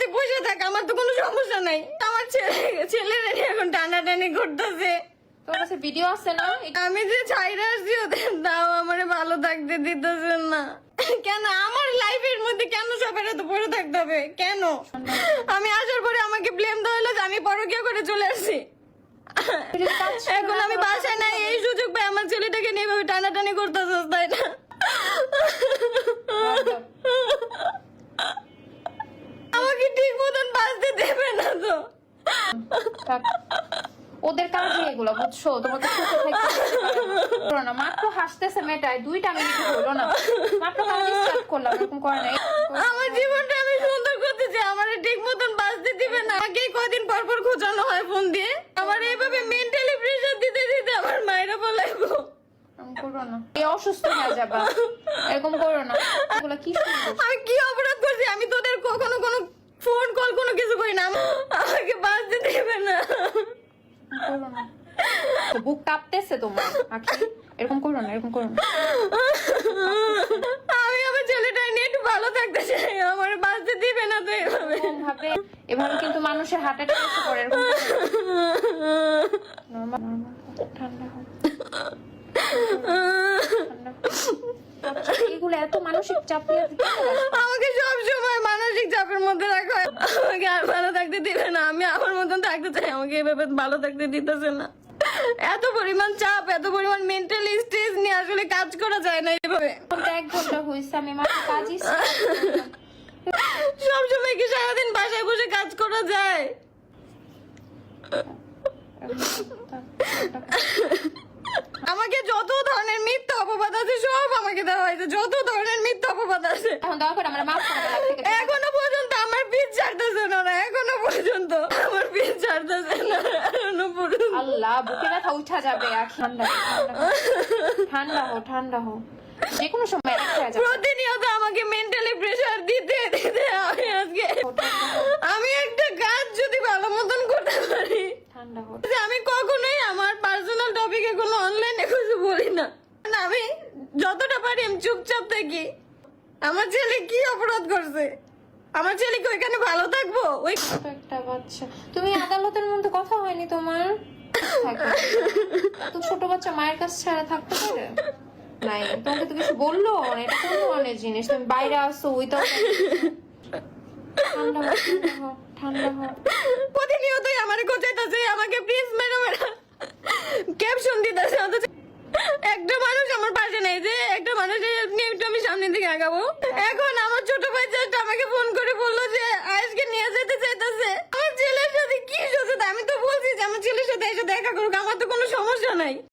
তুই বসে থাক, আমার তো কোনো সমস্যা নাই। আমার ছেলেরা এখন টানাটানি করতেছে। তোর কাছে ভিডিও আছে না? আমি যে ছাইরা আসছি ওদের, তাও আমারে ভালো থাকতে দিতেছেন না কেন? আমার লাইফের মধ্যে কেন সবার এত পড়ে থাকতে হবে কেন? আমি আসার পরে আমাকে ব্লেম দেওয়া হলো যে আমি পরকীয়া করে চলে আসছি। এখন আমি বাসায় নাই, এই সুযোগ পাই আমার ছেলেটাকে নিয়ে এভাবে টানাটানি করতেছে, তাই না? আমাকে ঠিক মতন বাঁচতে দেবে না তো। ওদের কাজে এগুলো, বুঝছো? তোমাকে সুখে থাকতে না। মাত্র হাসতেছে মেয়েটায়, 2টা মিনিট হলো না, মাত্র কাজ স্টার্ট করলাম, এরকম করে না। আমার জীবনটা আমি সুন্দর করতে চাই, আমার ঠিক মতন বাঁচতে দিবে না। আমাকে কদিন পর পর খোঁচানো হয় ফোন দিয়ে। আমার এইভাবে মেন্টালি প্রেসার দিতে দিতে আমার মায়েরা বলাইবো। করো না, এই অসুস্থ হয়ে যাবা, এরকম করো না। এগুলো কি সুন্দর। আমি কি অপরাধ করছি? আমি তোদের কখনো কোনো ফোন কল কোনো কিছু করি না। আমাকে বাঁচতে দেবে না। করো না, বুক কাঁপতেছে তোমার আখি, এরকম করো না, এরকম করো না। আমি আমার ছেলেটা নিয়ে একটু ভালো থাকতে চাই, আমার বাঁচতে দিবে না তো এভাবে। ভাবে এভাবে কিন্তু মানুষের হার্ট অ্যাটাক এসে পড়ে, এরকম নরমাল নরমাল। ঠান্ডা হও, এগুলো এত মানসিক চাপ নিয়ে আমাকে সব সময় মানসিক চাপের মধ্যে রাখা হয়। আমাকে আর ভালো থাকতে দিবে না। আমি আমার মতন থাকতে চাই, আমাকে এভাবে ভালো থাকতে দিতেছে না। এত পরিমাণ চাপ, এত পরিমাণ মেন্টাল স্ট্রেস নিয়ে আসলে কাজ করা যায় না এভাবে। 1 ঘন্টা হয়েছে, আমি মাত্র কাজই সব সময় কি সারাদিন বাসায় বসে কাজ করা যায়? আমাকে যত ধরনের মিথ্যা অপবাদ আছে সব আমাকে দেওয়া হয়েছে, যত ধরনের মিথ্যা অপবাদ আছে। এখন দয়া করে আমরা মাফ করে দাও। এখনো পর্যন্ত আমার পিছ ছাড়তেছে না, এখনো পর্যন্ত আমার পিছ ছাড়তেছে না, এখনো পর্যন্ত। আল্লাহ, বুকে ব্যথা উঠা যাবে। ঠান্ডা ঠান্ডা হো, ঠান্ডা হো, যে কোনো সময় একটা যাবে। প্রতিনিয়ত আমাকে মেন্টালি প্রেসার দিতে দিতে আমি একটা কাজ যদি ভালো মতন করতে পারি, ঠান্ডা হো। আমি কখনোই আমার পার্সোনাল টপিকে কোনো অনলাইনে কিছু বলি না। আমি যতটা পারি আমি চুপচাপ থাকি। আমার ছেলে কি অপরাধ করছে? আমার ছেলে কি ওইখানে ভালো থাকবো? ওই একটা বাচ্চা, তুমি আদালতের মধ্যে কথা হয়নি তোমার? তো ছোট বাচ্চা মায়ের কাছে ছাড়া থাকতে পারে? নাই, তোমাকে তো কিছু বললো না, এটা কোন ধরনের জিনিস? তুমি বাইরে আসো, ওই তো ঠান্ডা হো, ঠান্ডা হো, ঠান্ডা হো। প্রতিনিয়তই আমার কোচাইতেছে, আমাকে প্লিজ মেরো মেরো ক্যাপশন দিতেছে, অথচ একটা মানুষ আমার পাশে নেই যে একটা মানুষের হেল্প নিয়ে একটু আমি সামনের দিকে আগাবো। এখন আমার ছোট ভাই জাস্ট আমাকে ফোন করে বললো যে আজকে নিয়ে যেতে চাইতেছে। আমার ছেলের সাথে কি সাথে? আমি তো বলছি যে আমার ছেলের সাথে এসে দেখা করুক, আমার তো কোনো সমস্যা নাই।